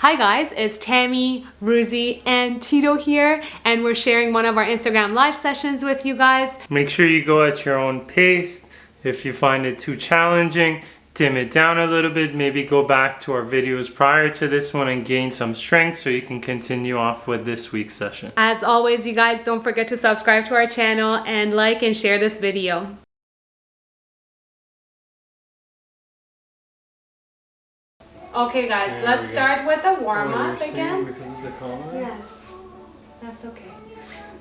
Hi guys, it's Tammy, Rouzi, and Tito here, and we're sharing one of our Instagram live sessions with you guys. Make sure you go at your own pace. If you find it too challenging, dim it down a little bit. Maybe go back to our videos prior to this one and gain some strength so you can continue off with this week's session. As always, you guys don't forget to subscribe to our channel and like and share this video. Okay guys, let's start with the warm-up again. Because of the comments? Yes, that's okay.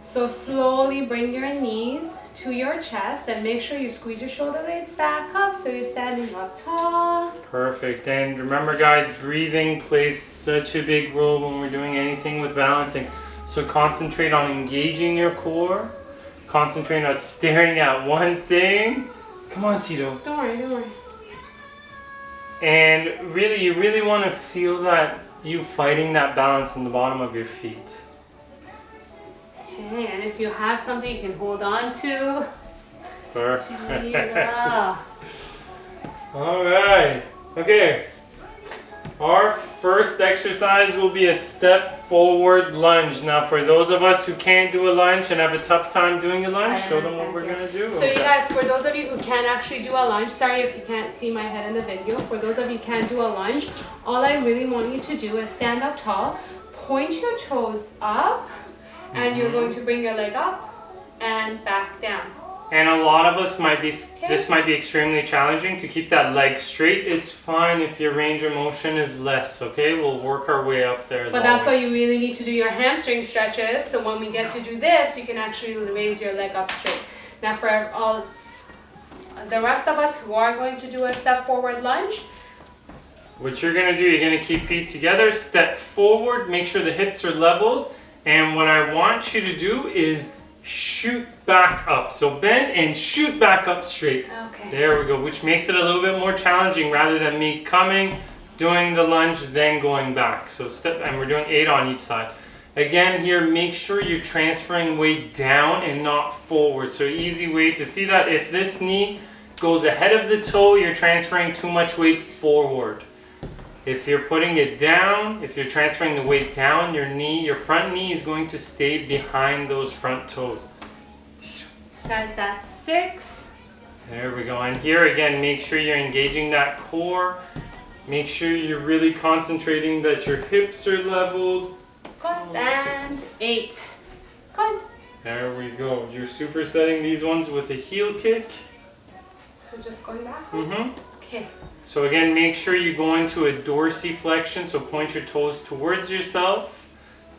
So slowly bring your knees to your chest and make sure you squeeze your shoulder blades back up so you're standing up tall. Perfect. And remember guys, breathing plays such a big role when we're doing anything with balancing. So concentrate on engaging your core. Concentrate on staring at one thing. Come on, Tito. Don't worry, don't worry. And really, you really want to feel that you fighting that balance in the bottom of your feet. Okay, and if you have something you can hold on to. Perfect. Yeah. All right. Okay. Our first exercise will be a step forward lunge. Now, for those of us who can't do a lunge and have a tough time doing a lunge, show them what we're going to do. So you guys, for those of you who can't actually do a lunge, sorry if you can't see my head in the video, for those of you who can't do a lunge, all I really want you to do is stand up tall, point your toes up, and you're going to bring your leg up and back down. And a lot of us this might be extremely challenging to keep that leg straight. It's fine if your range of motion is less, okay? We'll work our way up there as But that's why you really need to do your hamstring stretches. So when we get to do this, you can actually raise your leg up straight. Now for all the rest of us who are going to do a step forward lunge, what you're going to do, you're going to keep feet together, step forward, make sure the hips are leveled. And what I want you to do is shoot back up. So bend and shoot back up straight. Okay. There we go, which makes it a little bit more challenging rather than me coming, doing the lunge, then going back. So step, and we're doing 8 on each side. Again here, make sure you're transferring weight down and not forward. So easy way to see that, if this knee goes ahead of the toe, you're transferring too much weight forward. If you're putting it down, if you're transferring the weight down, your front knee is going to stay behind those front toes. Guys, that's 6. There we go. And here again, make sure you're engaging that core. Make sure you're really concentrating that your hips are leveled. Good. And 8. Good. There we go. You're supersetting these ones with a heel kick. So just going back. Okay. So again, make sure you go into a dorsiflexion, so point your toes towards yourself,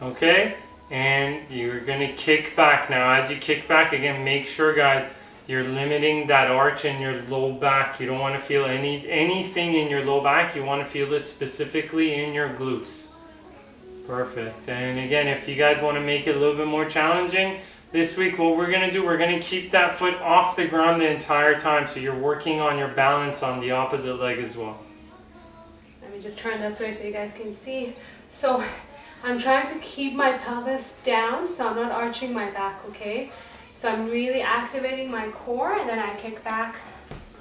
okay? And you're gonna kick back. Now as you kick back, again, make sure guys, you're limiting that arch in your low back. You don't wanna feel anything in your low back. You wanna feel this specifically in your glutes. Perfect. And again, if you guys wanna make it a little bit more challenging, this week, what we're going to do, we're going to keep that foot off the ground the entire time. So you're working on your balance on the opposite leg as well. Let me just turn this way so you guys can see. So I'm trying to keep my pelvis down so I'm not arching my back, okay? So I'm really activating my core and then I kick back.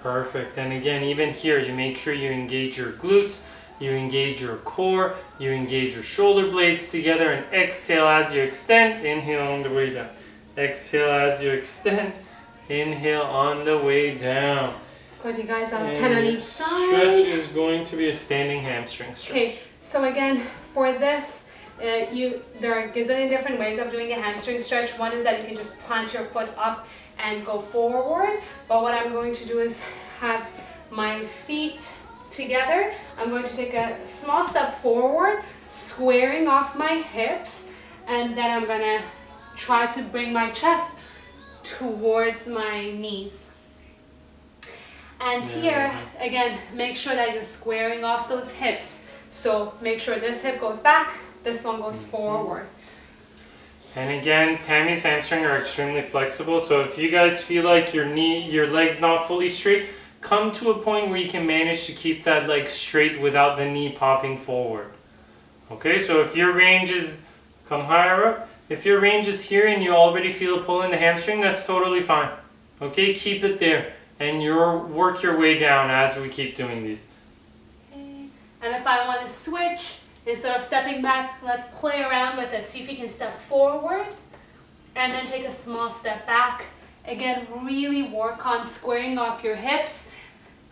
Perfect. And again, even here, you make sure you engage your glutes, you engage your core, you engage your shoulder blades together, and exhale as you extend, inhale on the way down. Exhale as you extend, inhale on the way down. Good, you guys, that was 10 on each side. Stretch is going to be a standing hamstring stretch. Okay, so again, for this, there are gazillion different ways of doing a hamstring stretch. One is that you can just plant your foot up and go forward, but what I'm going to do is have my feet together. I'm going to take a small step forward, squaring off my hips, and then I'm going to try to bring my chest towards my knees. And here, again, make sure that you're squaring off those hips. So make sure this hip goes back, this one goes forward. And again, Tammy's hamstring are extremely flexible. So if you guys feel like your leg's not fully straight, come to a point where you can manage to keep that leg straight without the knee popping forward. Okay, so if your range is, come higher up, if your range is here and you already feel a pull in the hamstring, that's totally fine. Okay, keep it there and work your way down as we keep doing these. Okay. And if I want to switch, Instead of stepping back, let's play around with it. See if you can step forward and then take a small step back. Again, really work on squaring off your hips.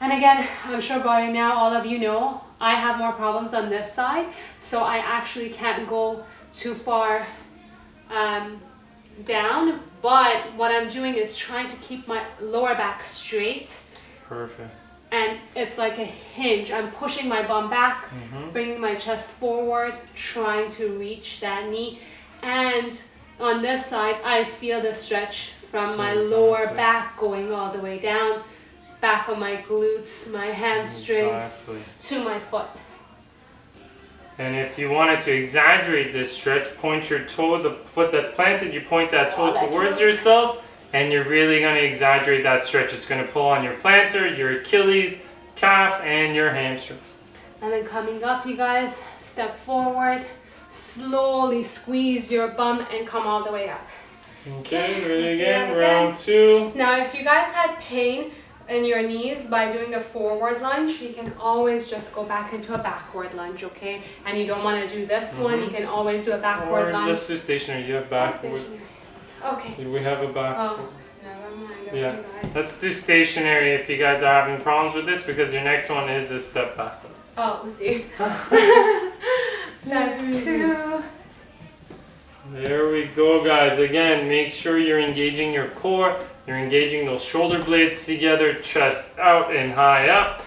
And again, I'm sure by now all of you know I have more problems on this side, so I actually can't go too far down, but what I'm doing is trying to keep my lower back straight. Perfect. And it's like a hinge. I'm pushing my bum back, bringing my chest forward, trying to reach that knee. And on this side, I feel the stretch from my lower back going all the way down, back of my glutes, my hamstring, to my foot. And if you wanted to exaggerate this stretch, point your toe, the foot that's planted, you point that toe towards yourself, and you're really going to exaggerate that stretch. It's going to pull on your plantar, your Achilles, calf, and your hamstrings. And then coming up, you guys, step forward, slowly squeeze your bum and come all the way up. Okay, ready again, round 2. Now, if you guys had pain in your knees by doing a forward lunge, you can always just go back into a backward lunge, okay? And you don't want to do this one, you can always do a backward lunge. Let's do stationary. You have backward. Okay. We have a back. Oh, never mind. Okay, Yeah. guys. Let's do stationary if you guys are having problems with this, because your next one is a step backward. Oh, Rouzi. That's 2. There we go, guys. Again, make sure you're engaging your core. You're engaging those shoulder blades together, chest out and high up.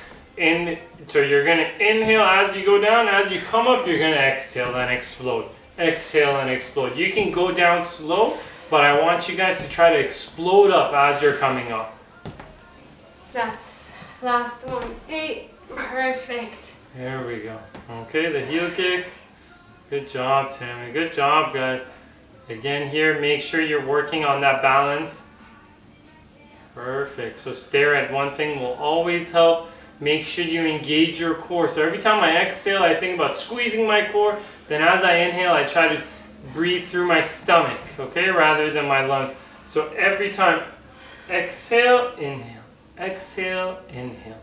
So you're going to inhale as you go down. As you come up, you're going to exhale and explode. Exhale and explode. You can go down slow, but I want you guys to try to explode up as you're coming up. That's last one. 8. Perfect. There we go. Okay, the heel kicks. Good job, Tammy. Good job, guys. Again here, make sure you're working on that balance. Perfect. So stare at one thing will always help. Make sure you engage your core. So every time I exhale, I think about squeezing my core. Then as I inhale, I try to breathe through my stomach, okay, rather than my lungs. So every time, exhale, inhale. Exhale, inhale.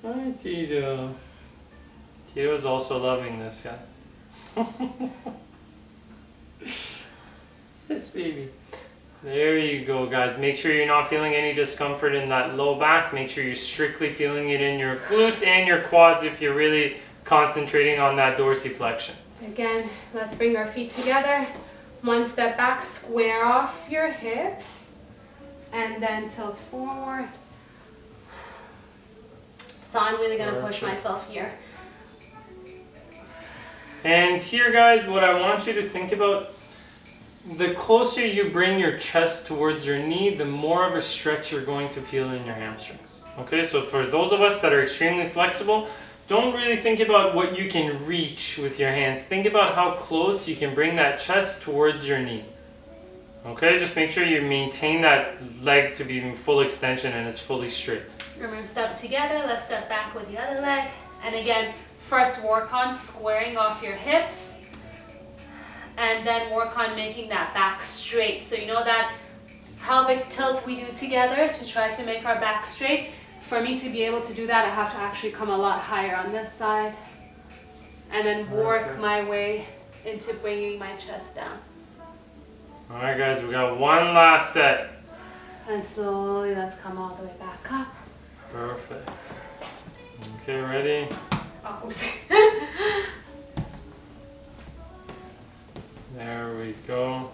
Hi, Tito. Tito's also loving this, guys. Yes, baby. There you go, guys. Make sure you're not feeling any discomfort in that low back. Make sure you're strictly feeling it in your glutes and your quads if you're really concentrating on that dorsiflexion. Again, let's bring our feet together. One step back, square off your hips, and then tilt forward. So I'm really going to push myself here. And here, guys, what I want you to think about, the closer you bring your chest towards your knee, the more of a stretch you're going to feel in your hamstrings. Okay, so for those of us that are extremely flexible, don't really think about what you can reach with your hands. Think about how close you can bring that chest towards your knee. Okay, just make sure you maintain that leg to be in full extension and it's fully straight. We're going to step together. Let's step back with the other leg. And again, first work on squaring off your hips. And then work on making that back straight. So you know that pelvic tilt we do together to try to make our back straight? For me to be able to do that, I have to actually come a lot higher on this side. And then work my way into bringing my chest down. Alright guys, we got one last set. And slowly let's come all the way back up. Perfect. Okay, ready? Oh, oops. There we go.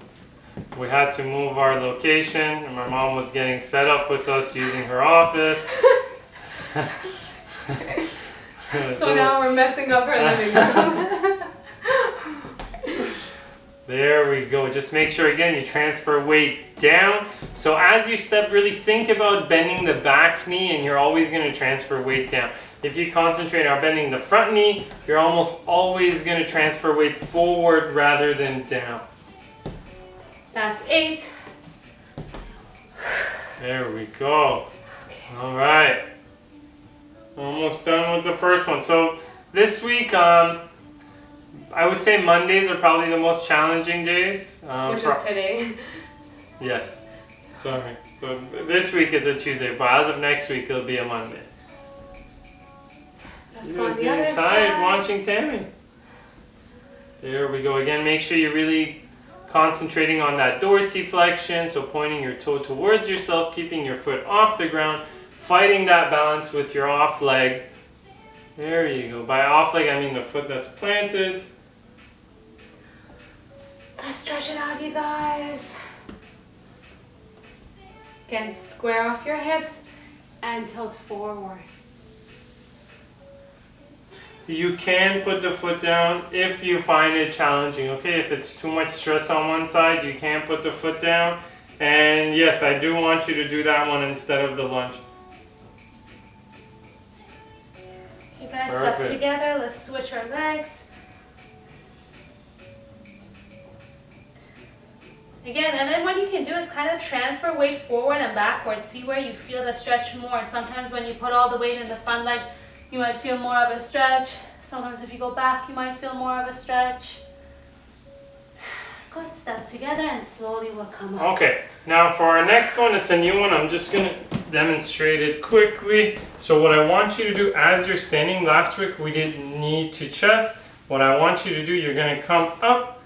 We had to move our location, and my mom was getting fed up with us using her office. So now we're messing up her living room. There we go. Just make sure, again, you transfer weight down. So as you step, really think about bending the back knee, and you're always going to transfer weight down. If you concentrate on bending the front knee, you're almost always going to transfer weight forward rather than down. That's 8. There we go. All right. Almost done with the first one. So this week, I would say Mondays are probably the most challenging days. Which is today. Yes. Sorry. So this week is a Tuesday, but as of next week, it'll be a Monday. Let's You go was on the getting other tired side. watching Tammy. There we go. Again, make sure you're really concentrating on that dorsiflexion, so pointing your toe towards yourself, keeping your foot off the ground, fighting that balance with your off leg. There you go. By off leg, I mean the foot that's planted. Let's stretch it out, you guys. Again, square off your hips and tilt forward. You can put the foot down if you find it challenging, okay? If it's too much stress on one side, you can put the foot down. And yes, I do want you to do that one instead of the lunge. You guys step together, let's switch our legs. Again, and then what you can do is kind of transfer weight forward and backwards. See where you feel the stretch more. Sometimes when you put all the weight in the front leg, you might feel more of a stretch. Sometimes if you go back, you might feel more of a stretch. Good, step together and slowly we'll come up. Okay, now for our next one, it's a new one. I'm just going to demonstrate it quickly. So what I want you to do as you're standing, last week we did knee to chest. What I want you to do, you're going to come up,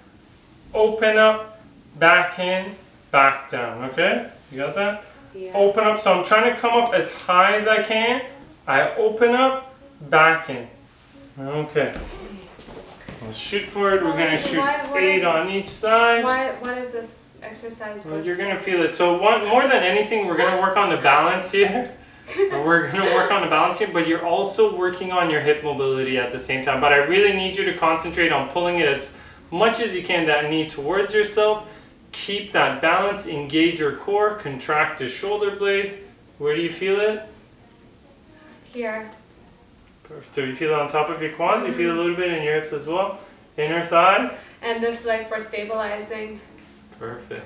open up, back in, back down, okay? You got that? Yes. Open up, so I'm trying to come up as high as I can. I open up, back in. Okay. Let's shoot for it. We're going to shoot 8 on each side. What is this exercise? Well, you're going to feel it. So more than anything, we're going to work on the balance here. We're going to work on the balance here, but you're also working on your hip mobility at the same time. But I really need you to concentrate on pulling it as much as you can, that knee towards yourself. Keep that balance, engage your core, contract the shoulder blades. Where do you feel it? Here. Perfect. So you feel it on top of your quads, you feel a little bit in your hips as well. Inner thighs. And this leg for stabilizing. Perfect.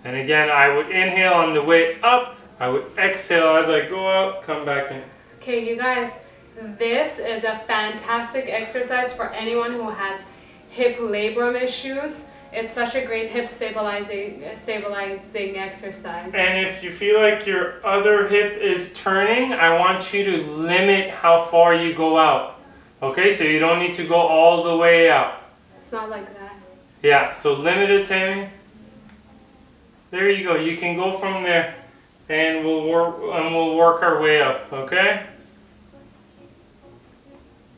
And again, I would inhale on the way up. I would exhale as I go out, come back in. Okay, you guys, this is a fantastic exercise for anyone who has hip labrum issues. It's such a great hip stabilizing exercise. And if you feel like your other hip is turning, I want you to limit how far you go out. Okay, so you don't need to go all the way out. It's not like that. Yeah, so limit it, Tammy. There you go. You can go from there, and we'll work our way up. Okay.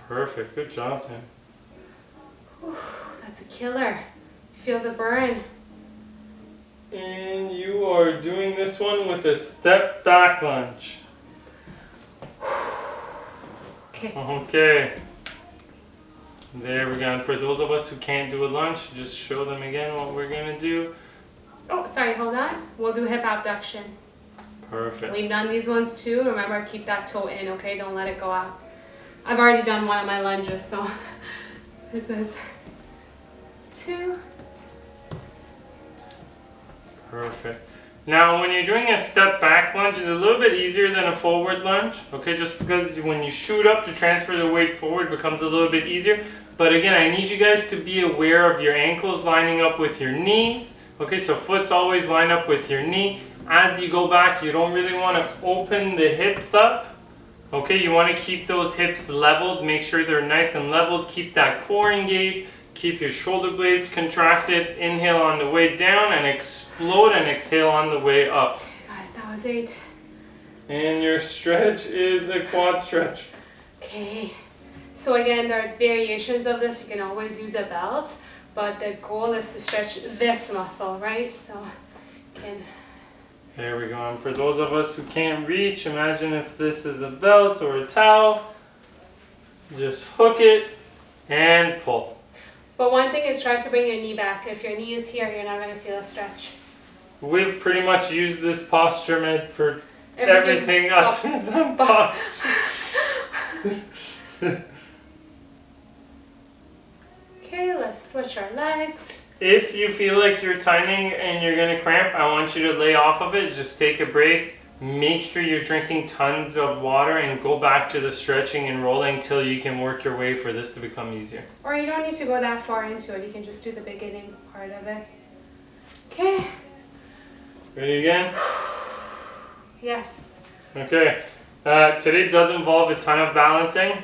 Perfect. Good job, Tammy. Whew, that's a killer. Feel the burn. And you are doing this one with a step back lunge. Okay. Okay. There we go. And for those of us who can't do a lunge, just show them again what we're going to do. Oh, sorry, hold on. We'll do hip abduction. Perfect. We've done these ones too. Remember, keep that toe in, okay? Don't let it go out. I've already done one of my lunges, so this is 2. Perfect. Now, when you're doing a step back lunge, it's a little bit easier than a forward lunge, okay? Just because when you shoot up to transfer the weight forward, it becomes a little bit easier. But again, I need you guys to be aware of your ankles lining up with your knees. Okay, so foot's always line up with your knee. As you go back, you don't really want to open the hips up. Okay, you want to keep those hips leveled. Make sure they're nice and leveled. Keep that core engaged. Keep your shoulder blades contracted. Inhale on the way down and explode, and exhale on the way up. Okay, guys, that was 8. And your stretch is a quad stretch. Okay. So again, there are variations of this. You can always use a belt, but the goal is to stretch this muscle, right? So you can... There we go. And for those of us who can't reach, imagine if this is a belt or a towel. Just hook it and pull. But one thing is try to bring your knee back. If your knee is here, you're not going to feel a stretch. We've pretty much used this posture med for everything other than posture. Okay, let's switch our legs. If you feel like you're tightening and you're going to cramp, I want you to lay off of it. Just take a break. Make sure you're drinking tons of water and go back to the stretching and rolling till you can work your way for this to become easier. Or you don't need to go that far into it. You can just do the beginning part of it. Okay. Ready again? Yes. Okay. Today does involve a ton of balancing.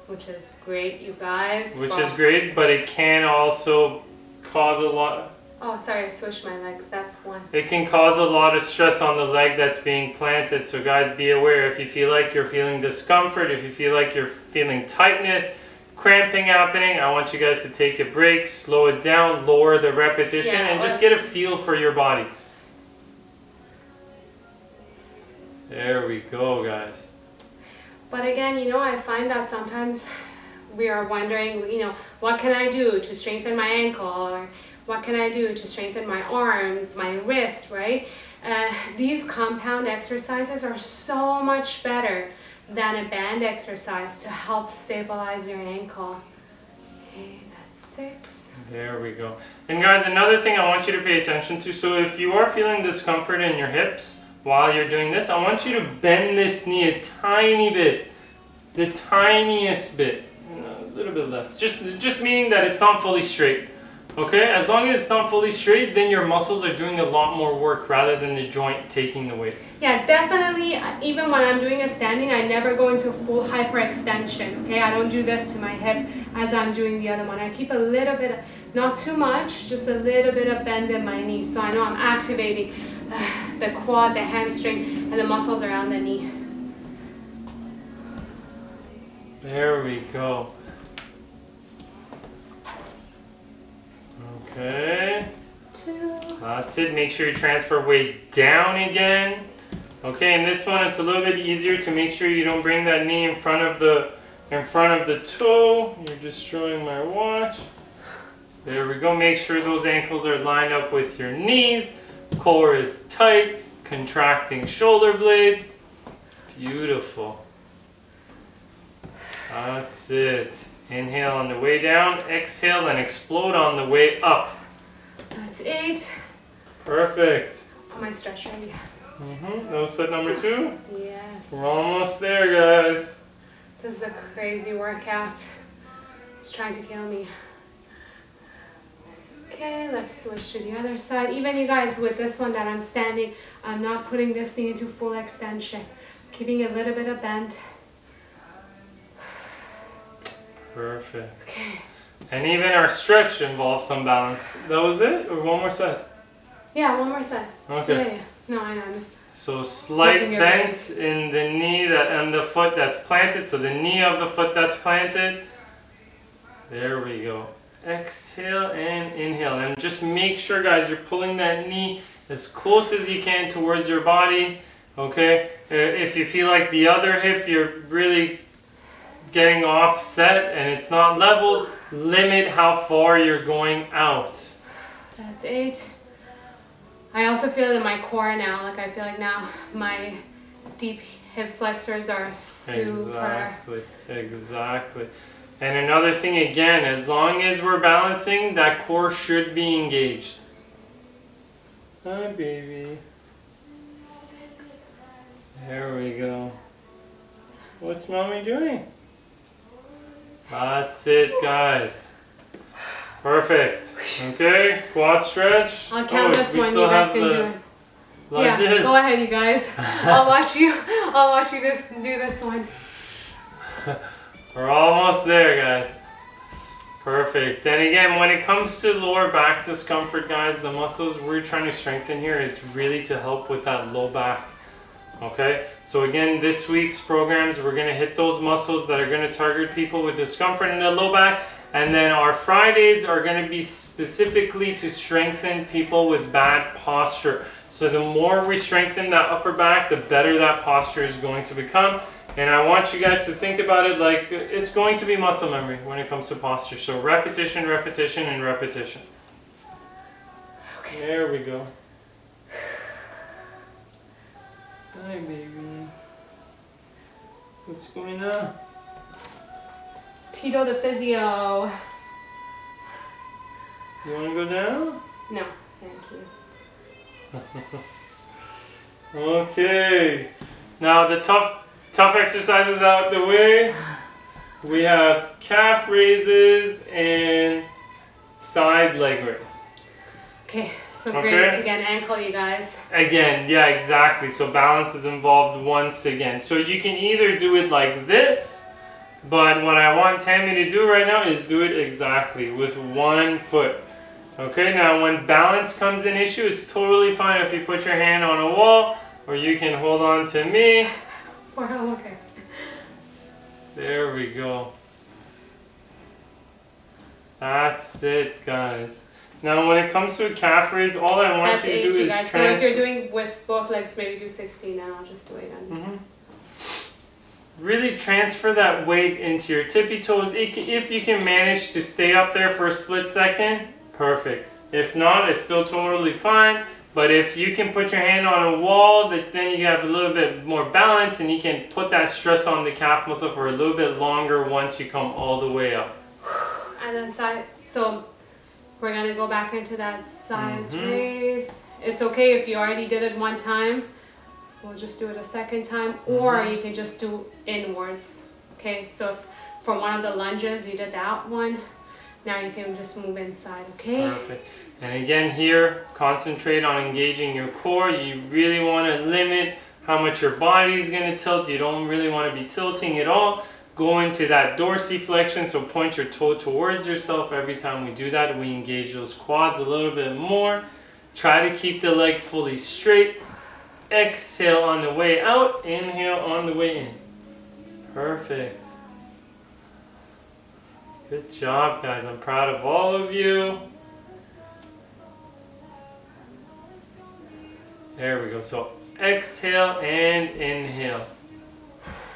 which is great, you guys. Which is great, but it can also cause a lot. Oh, sorry, I switched my legs. That's one. It can cause a lot of stress on the leg that's being planted. So guys, be aware. If you feel like you're feeling discomfort, if you feel like you're feeling tightness, cramping happening, I want you guys to take a break, slow it down, lower the repetition, and just get a feel for your body. There we go, guys. But again, you know, I find that sometimes we are wondering, you know, what can I do to strengthen my ankle, or what can I do to strengthen my arms, my wrist, right? These compound exercises are so much better than a band exercise to help stabilize your ankle. Okay, that's 6. There we go. And guys, another thing I want you to pay attention to, so if you are feeling discomfort in your hips while you're doing this, I want you to bend this knee a tiny bit, the tiniest bit, a little bit less, just meaning that it's not fully straight. Okay, as long as it's not fully straight, then your muscles are doing a lot more work rather than the joint taking the weight. Yeah, definitely. Even when I'm doing a standing, I never go into full hyperextension. Okay, I don't do this to my hip as I'm doing the other one. I keep a little bit, not too much, just a little bit of bend in my knee. So I know I'm activating the quad, the hamstring, and the muscles around the knee. There we go. Okay. 2. That's it. Make sure you transfer weight down again. Okay, and this one it's a little bit easier to make sure you don't bring that knee in front of the toe. You're destroying my watch. There we go. Make sure those ankles are lined up with your knees. Core is tight. Contracting shoulder blades. Beautiful. That's it. Inhale on the way down, exhale and explode on the way up. That's 8. Perfect. Put my stretch ready. That was set number 2? Yes. We're almost there, guys. This is a crazy workout. It's trying to kill me. Okay, let's switch to the other side. Even you guys, with this one that I'm standing, I'm not putting this knee into full extension. Keeping a little bit of bend. Perfect. Okay. And even our stretch involves some balance. That was it? Or one more set? Yeah, one more set. Okay. Yeah. No, I know. I'm just So slight Taking your bend in the knee and the foot that's planted. So the knee of the foot that's planted. There we go. Exhale and inhale. And just make sure, guys, you're pulling that knee as close as you can towards your body. Okay? If you feel like the other hip, you're really getting offset and it's not leveled, limit how far you're going out. That's 8. I also feel it in my core now. Like I feel like now my deep hip flexors are super. Exactly. And another thing again, as long as we're balancing, that core should be engaged. Hi, baby. 6. There we go. What's mommy doing? That's it, guys. Perfect. Okay, quad stretch. I'll count this one. You guys can do it. Lunges. Yeah, go ahead, you guys. I'll watch you just do this one. We're almost there, guys. Perfect. And again, when it comes to lower back discomfort, guys, the muscles we're trying to strengthen here, it's really to help with that low back. Okay, so again, this week's programs, we're going to hit those muscles that are going to target people with discomfort in the low back. And then our Fridays are going to be specifically to strengthen people with bad posture. So the more we strengthen that upper back, the better that posture is going to become. And I want you guys to think about it like it's going to be muscle memory when it comes to posture. So repetition, repetition, and repetition. Okay. There we go. Hi, baby. What's going on? Tito the physio. You want to go down? No, thank you. Okay. Now the tough exercises out the way. We have calf raises and side leg raise. Okay, so Okay. great. Again, ankle, you guys. Again, yeah, exactly. So balance is involved once again. So you can either do it like this, But what I want Tammy to do right now is do it exactly with one foot. Okay, now when balance comes an issue, it's totally fine if you put your hand on a wall, or you can hold on to me. Wow, okay. There we go. That's it, guys. Now when it comes to a calf raise, all I want you to do is guys. So if you're doing with both legs, maybe do 16 and I'll just do it on Really transfer that weight into your tippy toes. If you can manage to stay up there for a split second, perfect. If not, it's still totally fine. But if you can put your hand on a wall, then you have a little bit more balance and you can put that stress on the calf muscle for a little bit longer once you come all the way up. And then side, so we're gonna go back into that side raise. It's okay if you already did it one time. We'll just do it a second time, or you can just do inwards. Okay, so if for one of the lunges you did that one, now you can just move inside, okay? Perfect. And again here, concentrate on engaging your core. You really want to limit how much your body is going to tilt. You don't really want to be tilting at all. Go into that dorsiflexion, so point your toe towards yourself. Every time we do that, we engage those quads a little bit more. Try to keep the leg fully straight. Exhale on the way out, inhale on the way in. Perfect. Good job, guys. I'm proud of all of you. There we go. So exhale and inhale.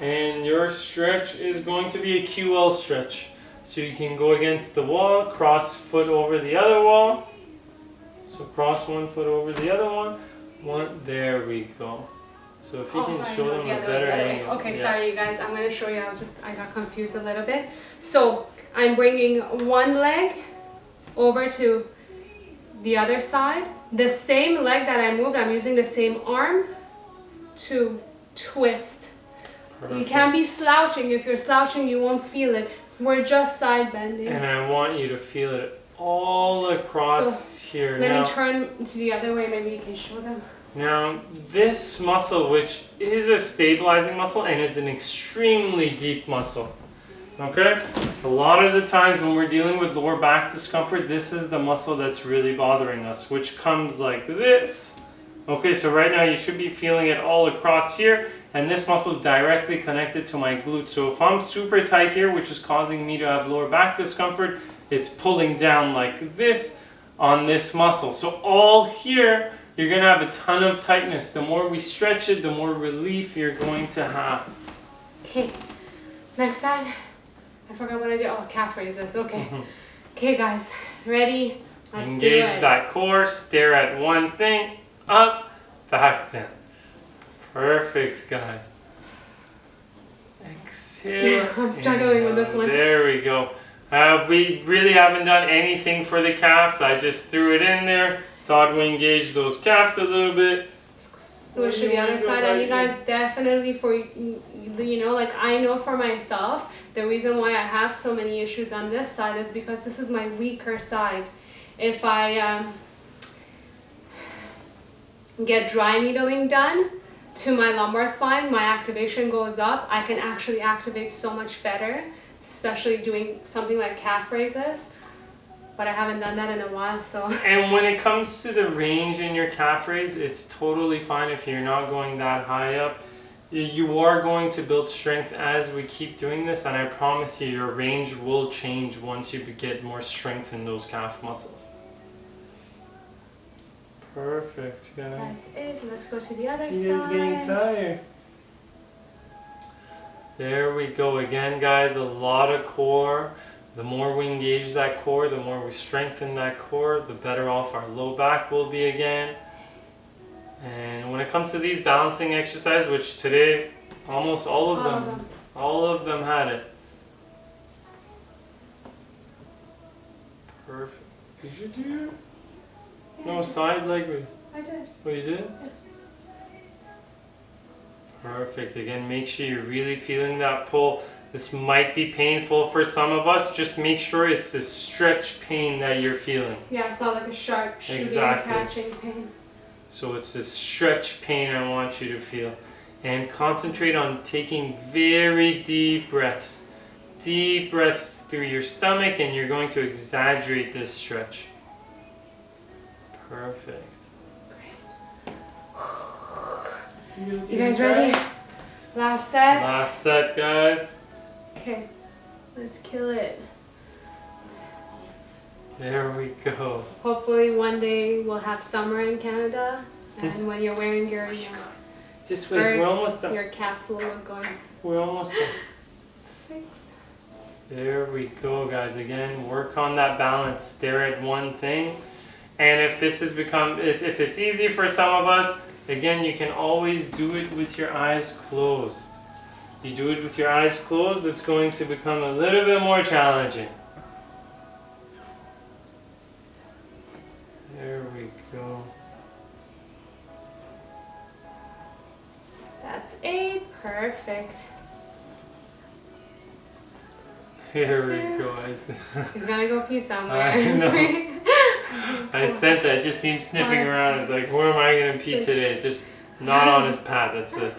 And your stretch is going to be a QL stretch. So you can go against the wall, cross foot over the other wall. So cross one foot over the other one. There we go. So if you can show them a better angle. Okay, sorry you guys, I'm going to show you. I got confused a little bit. So I'm bringing one leg over to the other side. The same leg that I moved, I'm using the same arm to twist. Perfect. You can't be slouching. If you're slouching, you won't feel it. We're just side bending. And I want you to feel it all across here. Let me turn to the other way, maybe you can show them. Now, this muscle, which is a stabilizing muscle, and it's an extremely deep muscle, okay? A lot of the times when we're dealing with lower back discomfort, this is the muscle that's really bothering us, which comes like this. Okay, so right now you should be feeling it all across here, and this muscle is directly connected to my glute. So if I'm super tight here, which is causing me to have lower back discomfort, it's pulling down like this on this muscle. So all here, you're going to have a ton of tightness. The more we stretch it, the more relief you're going to have. Okay, next side. I forgot what I did. Oh, calf raises. Okay. Okay, guys, ready? Let's engage that core, stare at one thing, up, back down. Perfect, guys. Exhale. I'm struggling with this one. There we go. We really haven't done anything for the calves. I just threw it in there. Thought we engaged those calves a little bit. Switch to the other side. And you guys definitely, for you know, like I know for myself, the reason why I have so many issues on this side is because this is my weaker side. If I get dry needling done to my lumbar spine, my activation goes up. I can actually activate so much better, especially doing something like calf raises. But I haven't done that in a while, so. And when it comes to the range in your calf raise, it's totally fine if you're not going that high up. You are going to build strength as we keep doing this, and I promise you your range will change once you get more strength in those calf muscles. Perfect, guys. That's it. Let's go to the other side. He is getting tired. There we go again, guys. A lot of core. The more we engage that core, the more we strengthen that core, the better off our low back will be again. And when it comes to these balancing exercises, which today almost all of them had it. Perfect. Did you do it? No, side leg raise. I did. Oh, you did? Yes. Perfect. Again, make sure you're really feeling that pull. This might be painful for some of us. Just make sure it's the stretch pain that you're feeling. Yeah, it's not like a sharp shooting catching pain. So it's this stretch pain I want you to feel. And concentrate on taking very deep breaths. deep breaths through your stomach, and you're going to exaggerate this stretch. Perfect. You guys ready? Last set? Last set, guys. Okay, let's kill it. There we go. Hopefully one day we'll have summer in Canada, and when you're wearing your Just wait, we're almost done. your caps will look good. We're almost done. 6. There we go, guys. Again, work on that balance. Stare at one thing. And if this has become, if it's easy for some of us, again, you can always do it with your eyes closed. You do it with your eyes closed, it's going to become a little bit more challenging. There we go. That's 8. Perfect. Here we go. He's gonna go pee somewhere. I know. I sense it. I just see him sniffing around. It's like, where am I going to pee today? Just not on his pad. That's the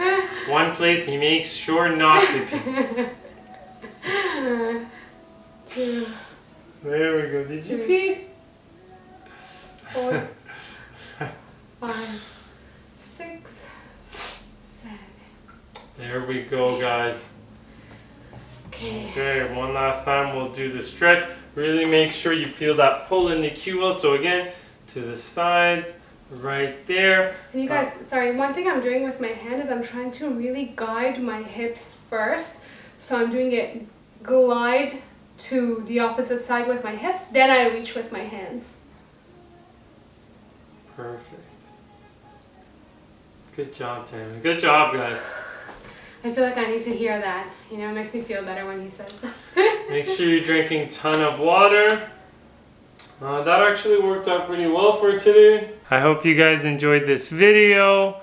one place he makes sure not to pee. 2. There we go. Did you pee? 4. 5. 6. 7. There we go, guys. Okay. Okay, one last time we'll do the stretch. Really make sure you feel that pull in the QL. So again, to the sides, right there. And you guys, sorry, one thing I'm doing with my hand is I'm trying to really guide my hips first. So I'm doing it glide to the opposite side with my hips, then I reach with my hands. Perfect. Good job, Tammy. Good job, guys. I feel like I need to hear that. You know, it makes me feel better when he says that. Make sure you're drinking a ton of water. That actually worked out pretty well for today. I hope you guys enjoyed this video.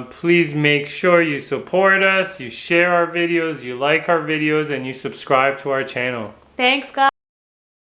Please make sure you support us, you share our videos, you like our videos, and you subscribe to our channel. Thanks, guys.